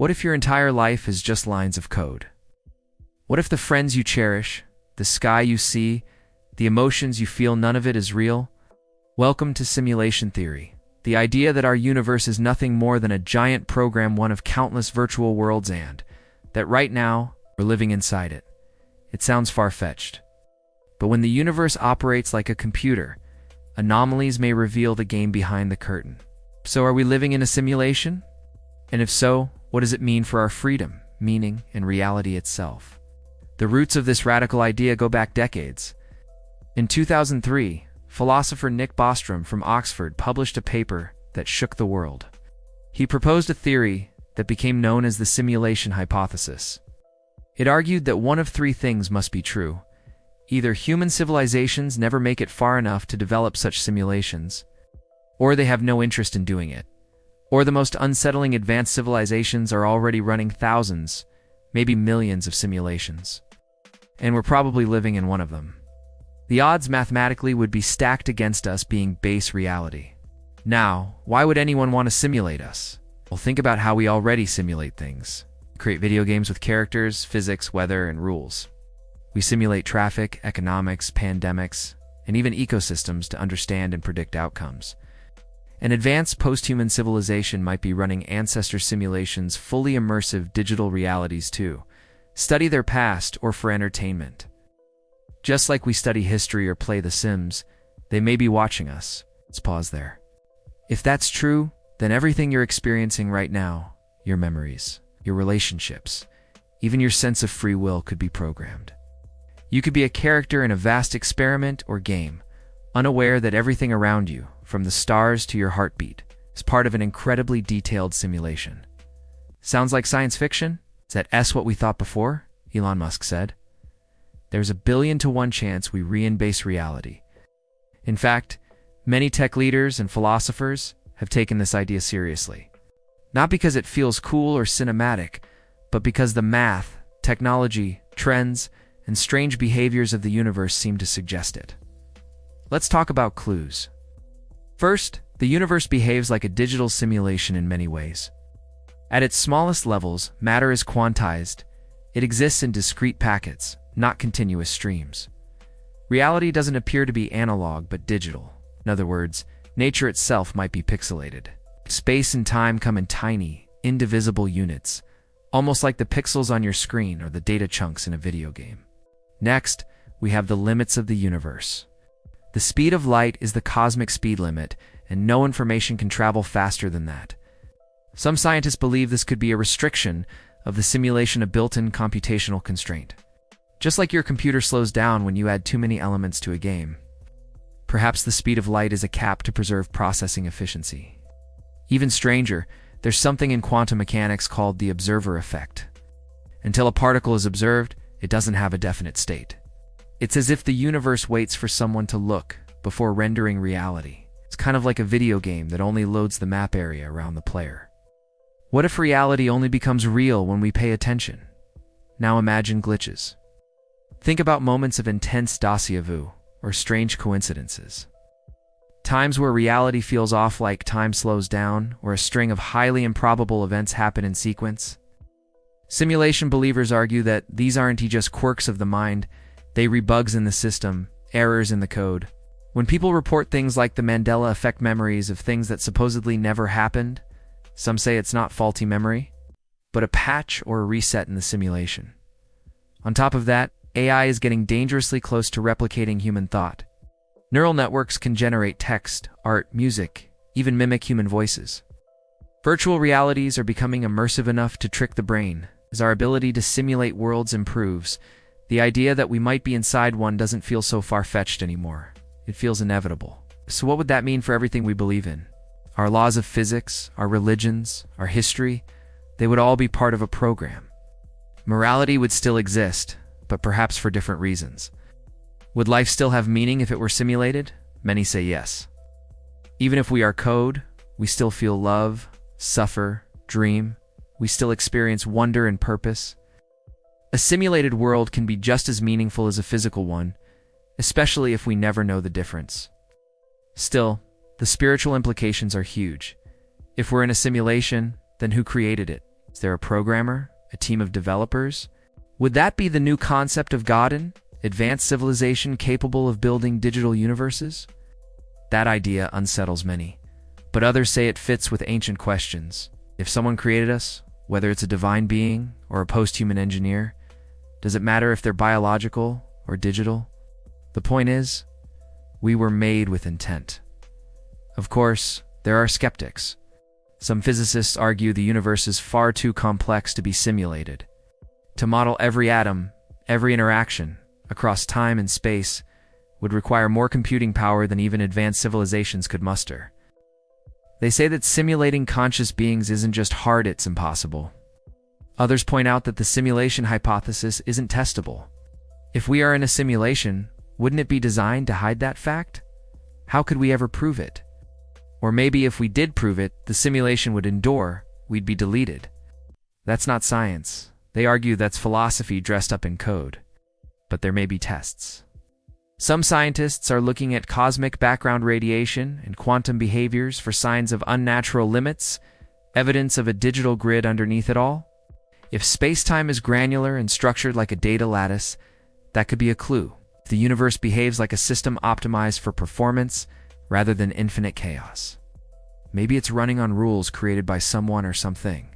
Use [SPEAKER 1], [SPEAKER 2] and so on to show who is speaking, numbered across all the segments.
[SPEAKER 1] What if your entire life is just lines of code? What if the friends you cherish, the sky you see, the emotions you feel, none of it is real? Welcome to simulation theory, the idea that our universe is nothing more than a giant program, one of countless virtual worlds, and that right now, we're living inside it. It sounds far-fetched. But when the universe operates like a computer, anomalies may reveal the game behind the curtain. So are we living in a simulation? And if so, what does it mean for our freedom, meaning, and reality itself? The roots of this radical idea go back decades. In 2003, philosopher Nick Bostrom from Oxford published a paper that shook the world. He proposed a theory that became known as the simulation hypothesis. It argued that one of three things must be true. Either human civilizations never make it far enough to develop such simulations, or they have no interest in doing it, or the most unsettling advanced civilizations are already running thousands, maybe millions of simulations. And we're probably living in one of them. The odds mathematically would be stacked against us being base reality. Now, why would anyone want to simulate us? Well, think about how we already simulate things. We create video games with characters, physics, weather, and rules. We simulate traffic, economics, pandemics, and even ecosystems to understand and predict outcomes. An advanced post-human civilization might be running ancestor simulations, fully immersive digital realities too. Study their past or for entertainment. Just like we study history or play The Sims, they may be watching us. Let's pause there. If that's true, then everything you're experiencing right now, your memories, your relationships, even your sense of free will could be programmed. You could be a character in a vast experiment or game, unaware that everything around you, from the stars to your heartbeat, is part of an incredibly detailed simulation. Sounds like science fiction? Is that what we thought before? Elon Musk said. There's a 1,000,000,000 chance we re-embase reality. In fact, many tech leaders and philosophers have taken this idea seriously. Not because it feels cool or cinematic, but because the math, technology, trends, and strange behaviors of the universe seem to suggest it. Let's talk about clues. First, the universe behaves like a digital simulation in many ways. At its smallest levels, matter is quantized. It exists in discrete packets, not continuous streams. Reality doesn't appear to be analog but digital. In other words, nature itself might be pixelated. Space and time come in tiny, indivisible units, almost like the pixels on your screen or the data chunks in a video game. Next, we have the limits of the universe. The speed of light is the cosmic speed limit, and no information can travel faster than that. Some scientists believe this could be a restriction of the simulation, a built-in computational constraint. Just like your computer slows down when you add too many elements to a game. Perhaps the speed of light is a cap to preserve processing efficiency. Even stranger, there's something in quantum mechanics called the observer effect. Until a particle is observed, it doesn't have a definite state. It's as if the universe waits for someone to look before rendering reality. It's kind of like a video game that only loads the map area around the player. What if reality only becomes real when we pay attention? Now imagine glitches. Think about moments of intense déjà vu or strange coincidences. Times where reality feels off, like time slows down or a string of highly improbable events happen in sequence. Simulation believers argue that these aren't just quirks of the mind, they are bugs in the system, errors in the code. When people report things like the Mandela effect, memories of things that supposedly never happened, some say it's not faulty memory, but a patch or a reset in the simulation. On top of that, AI is getting dangerously close to replicating human thought. Neural networks can generate text, art, music, even mimic human voices. Virtual realities are becoming immersive enough to trick the brain. As our ability to simulate worlds improves, the idea that we might be inside one doesn't feel so far-fetched anymore. It feels inevitable. So what would that mean for everything we believe in? Our laws of physics, our religions, our history, they would all be part of a program. Morality would still exist, but perhaps for different reasons. Would life still have meaning if it were simulated? Many say yes. Even if we are code, we still feel love, suffer, dream. We still experience wonder and purpose. A simulated world can be just as meaningful as a physical one, especially if we never know the difference. Still, the spiritual implications are huge. If we're in a simulation, then who created it? Is there a programmer? A team of developers? Would that be the new concept of Godin? Advanced civilization capable of building digital universes? That idea unsettles many, but others say it fits with ancient questions. If someone created us, whether it's a divine being or a post-human engineer, does it matter if they're biological or digital? The point is, we were made with intent. Of course, there are skeptics. Some physicists argue the universe is far too complex to be simulated. To model every atom, every interaction, across time and space, would require more computing power than even advanced civilizations could muster. They say that simulating conscious beings isn't just hard, it's impossible. Others point out that the simulation hypothesis isn't testable. If we are in a simulation, wouldn't it be designed to hide that fact? How could we ever prove it? Or maybe if we did prove it, the simulation would endure, we'd be deleted. That's not science. They argue that's philosophy dressed up in code. But there may be tests. Some scientists are looking at cosmic background radiation and quantum behaviors for signs of unnatural limits, evidence of a digital grid underneath it all. If space-time is granular and structured like a data lattice, that could be a clue. If the universe behaves like a system optimized for performance rather than infinite chaos. Maybe it's running on rules created by someone or something.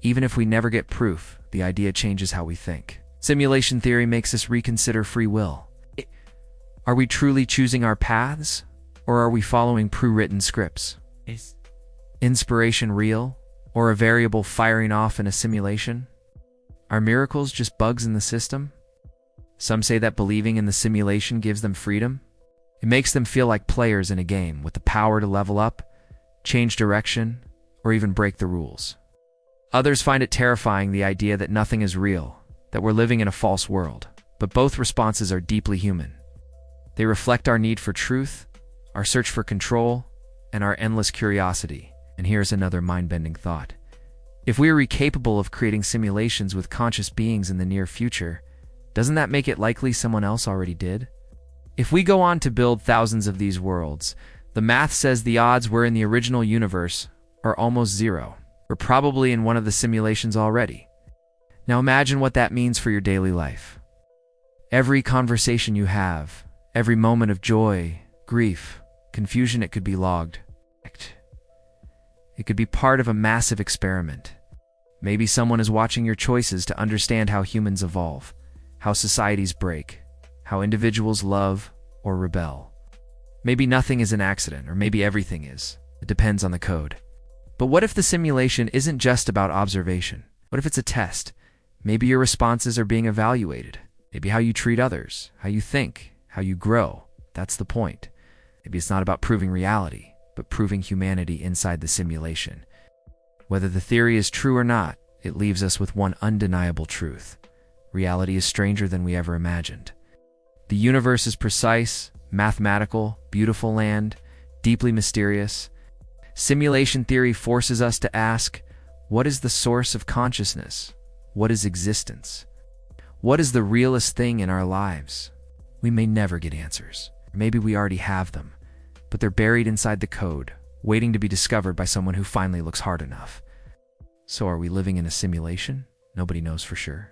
[SPEAKER 1] Even if we never get proof, the idea changes how we think. Simulation theory makes us reconsider free will. Are we truly choosing our paths, or are we following pre-written scripts? Is inspiration real, or a variable firing off in a simulation? Are miracles just bugs in the system? Some say that believing in the simulation gives them freedom. It makes them feel like players in a game with the power to level up, change direction, or even break the rules. Others find it terrifying, the idea that nothing is real, that we're living in a false world. But both responses are deeply human. They reflect our need for truth, our search for control, and our endless curiosity. And here's another mind-bending thought. If we are capable of creating simulations with conscious beings in the near future, doesn't that make it likely someone else already did? If we go on to build thousands of these worlds, the math says the odds we're in the original universe are almost zero. We're probably in one of the simulations already. Now imagine what that means for your daily life. Every conversation you have, every moment of joy, grief, confusion, it could be logged. It could be part of a massive experiment. Maybe someone is watching your choices to understand how humans evolve, how societies break, how individuals love or rebel. Maybe nothing is an accident, or maybe everything is. It depends on the code. But what if the simulation isn't just about observation? What if it's a test? Maybe your responses are being evaluated. Maybe how you treat others, how you think, how you grow. That's the point. Maybe it's not about proving reality, but proving humanity inside the simulation. Whether the theory is true or not, it leaves us with one undeniable truth. Reality is stranger than we ever imagined. The universe is precise, mathematical, beautiful land, deeply mysterious. Simulation theory forces us to ask, what is the source of consciousness? What is existence? What is the realest thing in our lives? We may never get answers. Maybe we already have them, but they're buried inside the code, waiting to be discovered by someone who finally looks hard enough. So are we living in a simulation? Nobody knows for sure.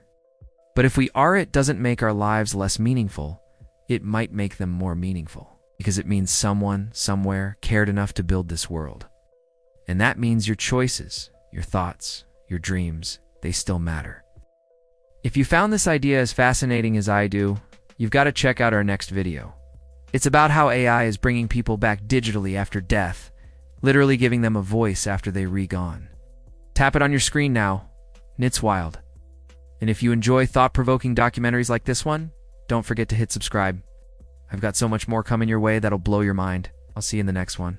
[SPEAKER 1] But if we are, it doesn't make our lives less meaningful. It might make them more meaningful, because it means someone, somewhere, cared enough to build this world. And that means your choices, your thoughts, your dreams, they still matter. If you found this idea as fascinating as I do, you've got to check out our next video. It's about how AI is bringing people back digitally after death, literally giving them a voice after they re-gone. Tap it on your screen now. It's wild. And if you enjoy thought-provoking documentaries like this one, don't forget to hit subscribe. I've got so much more coming your way that'll blow your mind. I'll see you in the next one.